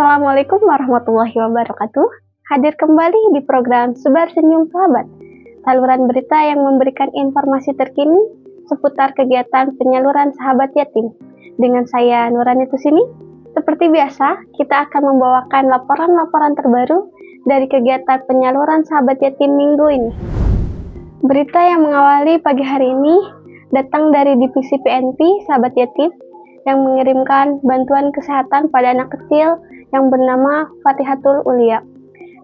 Assalamualaikum warahmatullahi wabarakatuh. Hadir kembali di program Sebar Senyum Sahabat, saluran berita yang memberikan informasi terkini seputar kegiatan penyaluran sahabat yatim. Dengan saya Nurani Tusini, seperti biasa kita akan membawakan laporan-laporan terbaru dari kegiatan penyaluran sahabat yatim minggu ini. Berita yang mengawali pagi hari ini datang dari Divisi PNP Sahabat Yatim yang mengirimkan bantuan kesehatan pada anak kecil yang bernama Fatihatul Ulia,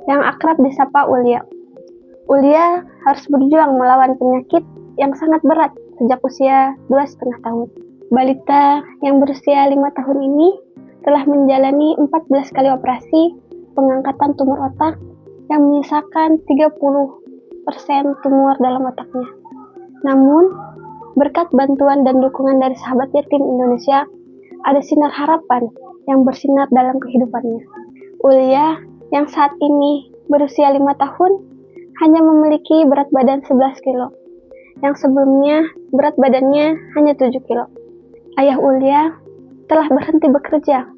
yang akrab disapa Ulia. Ulia harus berjuang melawan penyakit yang sangat berat sejak usia 2,5 tahun. Balita yang berusia 5 tahun ini telah menjalani 14 kali operasi pengangkatan tumor otak yang menyisakan 30% tumor dalam otaknya. Namun, berkat bantuan dan dukungan dari sahabat yatim Indonesia, ada sinar harapan yang bersinar dalam kehidupannya. Ulia yang saat ini berusia 5 tahun hanya memiliki berat badan 11 kilo, yang sebelumnya berat badannya hanya 7 kilo. Ayah Ulia telah berhenti bekerja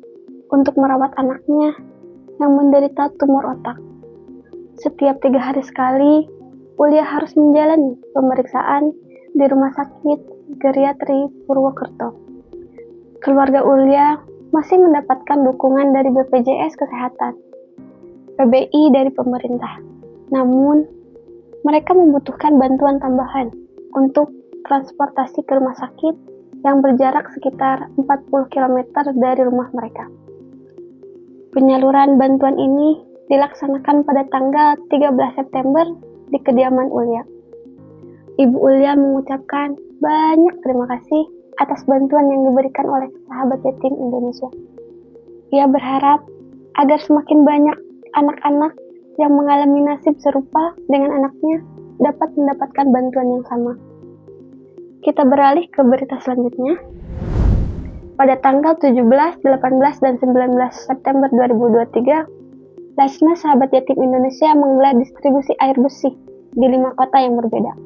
untuk merawat anaknya yang menderita tumor otak. Setiap 3 hari sekali, Ulia harus menjalani pemeriksaan di Rumah Sakit Geriatri Purwokerto. Keluarga Ulia masih mendapatkan dukungan dari BPJS Kesehatan, PBI dari pemerintah. Namun, mereka membutuhkan bantuan tambahan untuk transportasi ke rumah sakit yang berjarak sekitar 40 km dari rumah mereka. Penyaluran bantuan ini dilaksanakan pada tanggal 13 September di kediaman Ulia. Ibu Ulia mengucapkan banyak terima kasih atas bantuan yang diberikan oleh sahabat yatim Indonesia. Ia berharap agar semakin banyak anak-anak yang mengalami nasib serupa dengan anaknya dapat mendapatkan bantuan yang sama. Kita beralih ke berita selanjutnya. Pada tanggal 17, 18, dan 19 September 2023, Lasnas Sahabat Yatim Indonesia menggelar distribusi air bersih di 5 kota yang berbeda.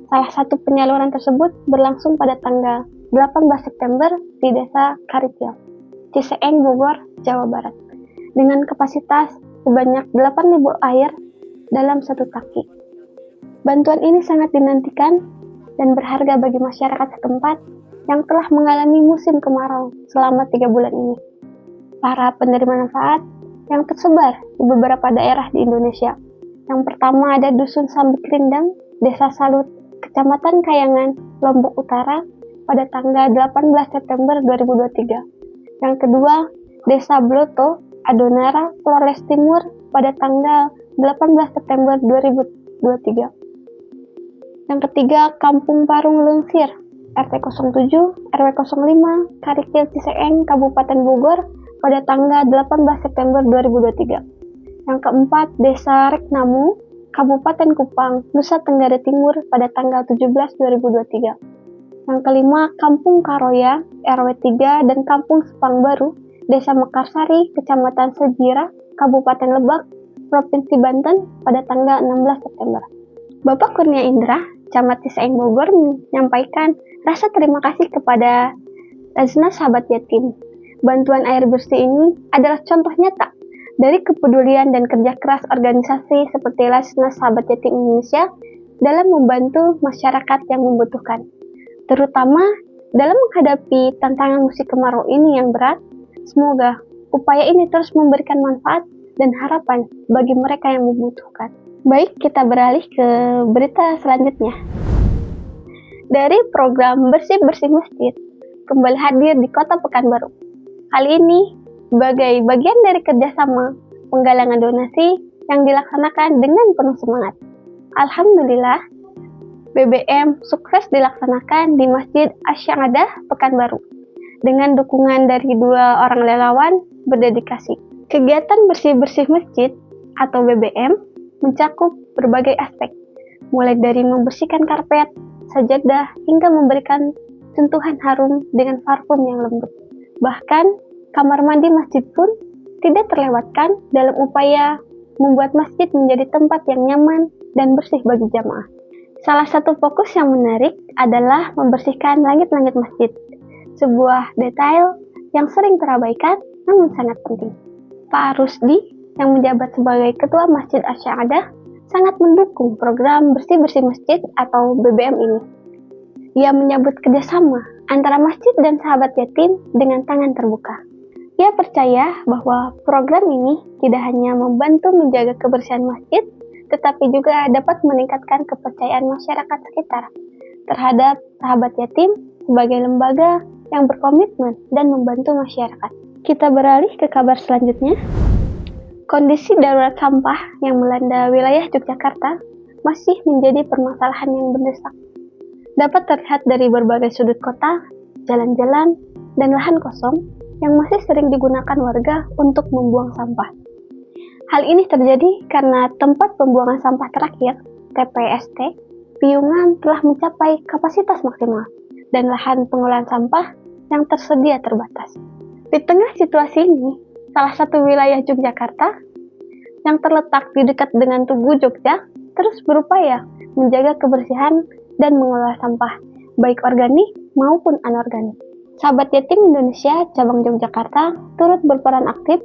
Salah satu penyaluran tersebut berlangsung pada tanggal 18 September di Desa Karipia, Ciseeng, Bogor, Jawa Barat, dengan kapasitas sebanyak 8.000 air dalam satu taki. Bantuan ini sangat dinantikan dan berharga bagi masyarakat setempat yang telah mengalami musim kemarau selama 3 bulan ini. Para penerima manfaat yang tersebar di beberapa daerah di Indonesia. Yang pertama ada Dusun Sambik Rindang, Desa Salut, Kecamatan Kayangan, Lombok Utara pada tanggal 18 September 2023. Yang kedua, Desa Bloto, Adonara, Flores Timur pada tanggal 18 September 2023. Yang ketiga, Kampung Parung Lungsir, RT 07, RW 05, Karikil Ciseeng, Kabupaten Bogor pada tanggal 18 September 2023. Yang keempat, Desa Reknamu, Kabupaten Kupang, Nusa Tenggara Timur pada tanggal 17 2023. Yang kelima, Kampung Karoya, RW 3 dan Kampung Sepang Baru, Desa Mekarsari, Kecamatan Sejira, Kabupaten Lebak, Provinsi Banten pada tanggal 16 September. Bapak Kurnia Indra, Camat Ciseeng Bogor menyampaikan rasa terima kasih kepada Lasnas Sahabat Yatim. Bantuan air bersih ini adalah contoh nyata dari kepedulian dan kerja keras organisasi seperti Lasnas Sahabat Yatim Indonesia dalam membantu masyarakat yang membutuhkan, terutama dalam menghadapi tantangan musim kemarau ini yang berat. Semoga upaya ini terus memberikan manfaat dan harapan bagi mereka yang membutuhkan. Baik, kita beralih ke berita selanjutnya. Dari program Bersih-Bersih Masjid kembali hadir di Kota Pekanbaru. Kali ini sebagai bagian dari kerjasama penggalangan donasi yang dilaksanakan dengan penuh semangat. Alhamdulillah, BBM sukses dilaksanakan di Masjid Asy-Syahadah Pekanbaru dengan dukungan dari 2 orang relawan berdedikasi. Kegiatan bersih-bersih masjid atau BBM mencakup berbagai aspek, mulai dari membersihkan karpet, sajadah, hingga memberikan sentuhan harum dengan parfum yang lembut. Bahkan, kamar mandi masjid pun tidak terlewatkan dalam upaya membuat masjid menjadi tempat yang nyaman dan bersih bagi jamaah. Salah satu fokus yang menarik adalah membersihkan langit-langit masjid, sebuah detail yang sering terabaikan namun sangat penting. Pak Rusdi yang menjabat sebagai Ketua Masjid Asy-Syahadah sangat mendukung program bersih-bersih masjid atau BBM ini. Ia menyambut kerjasama antara masjid dan sahabat yatim dengan tangan terbuka. Ia percaya bahwa program ini tidak hanya membantu menjaga kebersihan masjid, tetapi juga dapat meningkatkan kepercayaan masyarakat sekitar terhadap sahabat yatim sebagai lembaga yang berkomitmen dan membantu masyarakat. Kita beralih ke kabar selanjutnya. Kondisi darurat sampah yang melanda wilayah Yogyakarta masih menjadi permasalahan yang mendesak. Dapat terlihat dari berbagai sudut kota, jalan-jalan, dan lahan kosong yang masih sering digunakan warga untuk membuang sampah. Hal ini terjadi karena tempat pembuangan sampah terakhir, TPST, Piungan telah mencapai kapasitas maksimal dan lahan pengolahan sampah yang tersedia terbatas. Di tengah situasi ini, salah satu wilayah Yogyakarta yang terletak di dekat dengan Tugu Jogja terus berupaya menjaga kebersihan dan mengelola sampah, baik organik maupun anorganik. Sahabat Yatim Indonesia Cabang Yogyakarta turut berperan aktif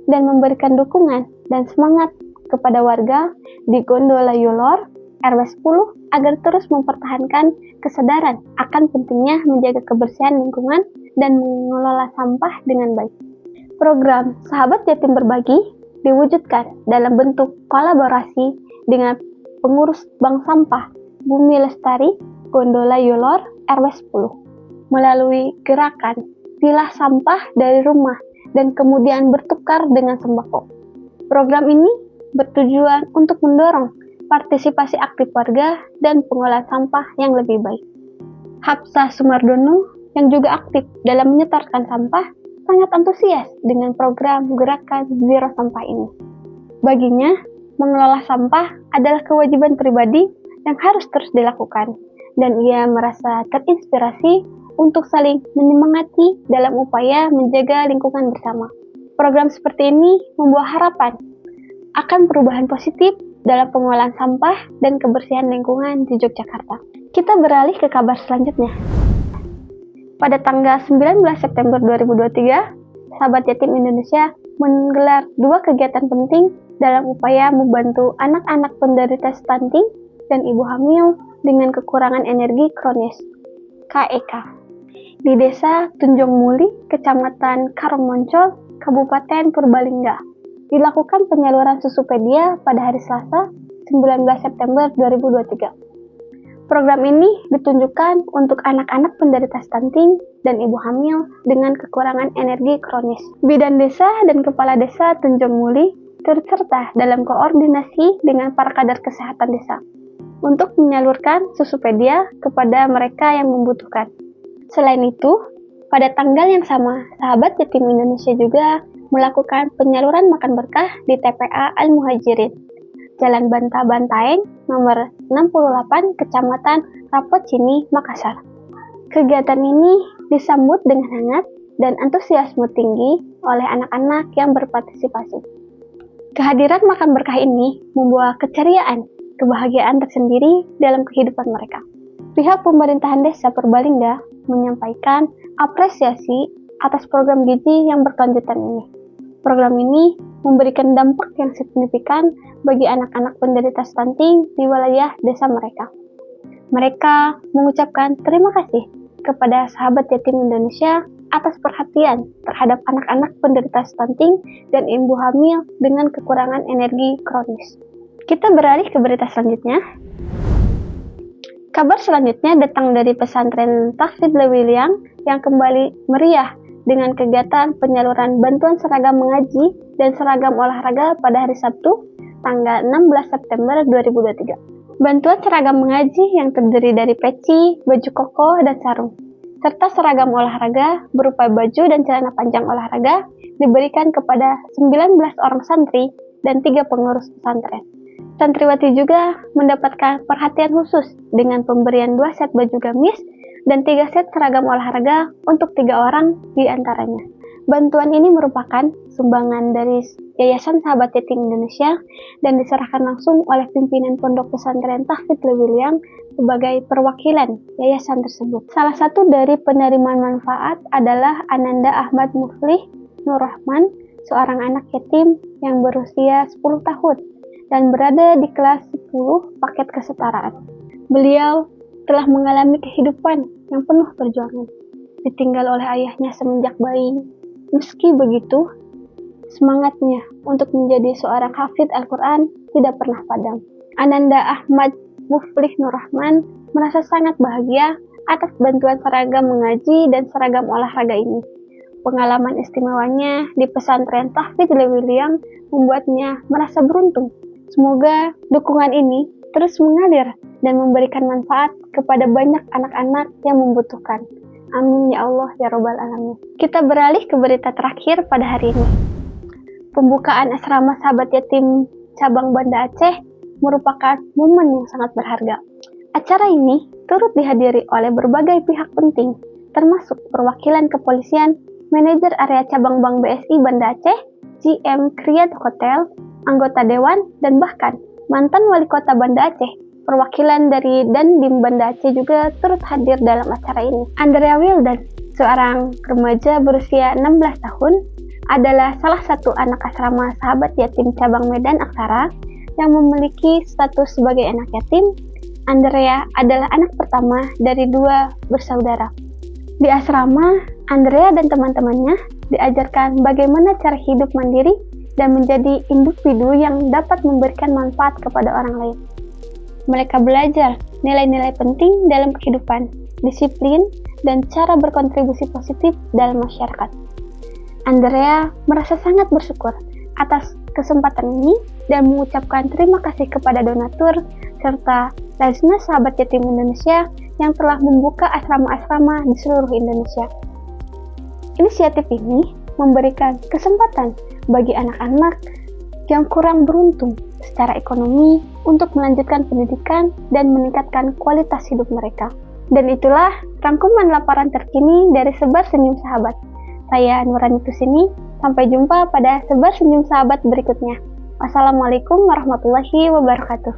dan memberikan dukungan dan semangat kepada warga di Gondola Yulor RW 10 agar terus mempertahankan kesadaran akan pentingnya menjaga kebersihan lingkungan dan mengelola sampah dengan baik. Program Sahabat Yatim Berbagi diwujudkan dalam bentuk kolaborasi dengan pengurus Bank Sampah Bumi Lestari Gondola Yulor RW 10 melalui gerakan pilah sampah dari rumah dan kemudian bertukar dengan sembako. Program ini bertujuan untuk mendorong partisipasi aktif warga dan pengolahan sampah yang lebih baik. Hapsah Sumardono yang juga aktif dalam menyetorkan sampah sangat antusias dengan program gerakan Zero Sampah ini. Baginya, mengelola sampah adalah kewajiban pribadi yang harus terus dilakukan, dan ia merasa terinspirasi untuk saling menyemangati dalam upaya menjaga lingkungan bersama. Program seperti ini membawa harapan akan perubahan positif dalam pengolahan sampah dan kebersihan lingkungan di Yogyakarta. Kita beralih ke kabar selanjutnya. Pada tanggal 19 September 2023, Sahabat Yatim Indonesia menggelar 2 kegiatan penting dalam upaya membantu anak-anak penderita stunting dan ibu hamil dengan kekurangan energi kronis, KEK, di Desa Tunjung Muli, Kecamatan Karangmoncol, Kabupaten Purbalingga. Dilakukan penyaluran susupedia pada hari Selasa, 19 September 2023. Program ini ditunjukkan untuk anak-anak penderita stunting dan ibu hamil dengan kekurangan energi kronis. Bidan desa dan kepala desa Tunjung Muli turut serta dalam koordinasi dengan para kader kesehatan desa untuk menyalurkan susupedia kepada mereka yang membutuhkan. Selain itu, pada tanggal yang sama, Sahabat Yatim Indonesia juga melakukan penyaluran makan berkah di TPA Al-Muhajirin, Jalan Banta-Bantaeng, nomor 68, Kecamatan Rapocini, Makassar. Kegiatan ini disambut dengan hangat dan antusiasme tinggi oleh anak-anak yang berpartisipasi. Kehadiran makan berkah ini membawa keceriaan, kebahagiaan tersendiri dalam kehidupan mereka. Pihak pemerintahan desa Purbalingga menyampaikan apresiasi atas program gizi yang berkelanjutan ini. Program ini memberikan dampak yang signifikan bagi anak-anak penderita stunting di wilayah desa mereka. Mereka mengucapkan terima kasih kepada Sahabat Yatim Indonesia atas perhatian terhadap anak-anak penderita stunting dan ibu hamil dengan kekurangan energi kronis. Kita beralih ke berita selanjutnya. Kabar selanjutnya datang dari pesantren Tahfidz Lewiliang yang kembali meriah dengan kegiatan penyaluran bantuan seragam mengaji dan seragam olahraga pada hari Sabtu, tanggal 16 September 2023. Bantuan seragam mengaji yang terdiri dari peci, baju koko, dan sarung, serta seragam olahraga berupa baju dan celana panjang olahraga diberikan kepada 19 orang santri dan 3 pengurus pesantren. Santriwati juga mendapatkan perhatian khusus dengan pemberian 2 set baju gamis dan 3 set seragam olahraga untuk 3 orang di antaranya. Bantuan ini merupakan sumbangan dari Yayasan Sahabat Yatim Indonesia dan diserahkan langsung oleh pimpinan Pondok Pesantren Tahfidz Lewiliang sebagai perwakilan yayasan tersebut. Salah satu dari penerima manfaat adalah Ananda Ahmad Muflih Nur Rahman seorang anak yatim yang berusia 10 tahun dan berada di kelas 10 paket kesetaraan. Beliau telah mengalami kehidupan yang penuh perjuangan, ditinggal oleh ayahnya semenjak bayi. Meski begitu, semangatnya untuk menjadi seorang hafid Al-Quran tidak pernah padam. Ananda Ahmad Muflih Nur Rahman merasa sangat bahagia atas bantuan seragam mengaji dan seragam olahraga ini. Pengalaman istimewanya di pesantren Tahfidz Lewiliang membuatnya merasa beruntung. Semoga dukungan ini terus mengalir dan memberikan manfaat kepada banyak anak-anak yang membutuhkan. Amin ya Allah ya Rabbal Alamin. Kita beralih ke berita terakhir pada hari ini. Pembukaan asrama sahabat yatim cabang Banda Aceh merupakan momen yang sangat berharga. Acara ini turut dihadiri oleh berbagai pihak penting, termasuk perwakilan kepolisian, manajer area cabang Bank BSI Banda Aceh, GM Kriyat Hotel, anggota dewan, dan bahkan mantan wali kota Banda Aceh. Perwakilan dari Dandim Banda Aceh juga turut hadir dalam acara ini. Andrea Wildan, seorang remaja berusia 16 tahun, adalah salah satu anak asrama sahabat yatim cabang Medan Aksara yang memiliki status sebagai anak yatim. Andrea adalah anak pertama dari 2 bersaudara. Di asrama, Andrea dan teman-temannya diajarkan bagaimana cara hidup mandiri dan menjadi individu yang dapat memberikan manfaat kepada orang lain. Mereka belajar nilai-nilai penting dalam kehidupan, disiplin, dan cara berkontribusi positif dalam masyarakat. Andrea merasa sangat bersyukur atas kesempatan ini dan mengucapkan terima kasih kepada donatur serta Lajnah Sahabat Yatim Indonesia yang telah membuka asrama-asrama di seluruh Indonesia. Inisiatif ini memberikan kesempatan bagi anak-anak yang kurang beruntung secara ekonomi untuk melanjutkan pendidikan dan meningkatkan kualitas hidup mereka. Dan itulah rangkuman laporan terkini dari Sebar Senyum Sahabat. Saya Nurani Tusini, sampai jumpa pada Sebar Senyum Sahabat berikutnya. Wassalamualaikum warahmatullahi wabarakatuh.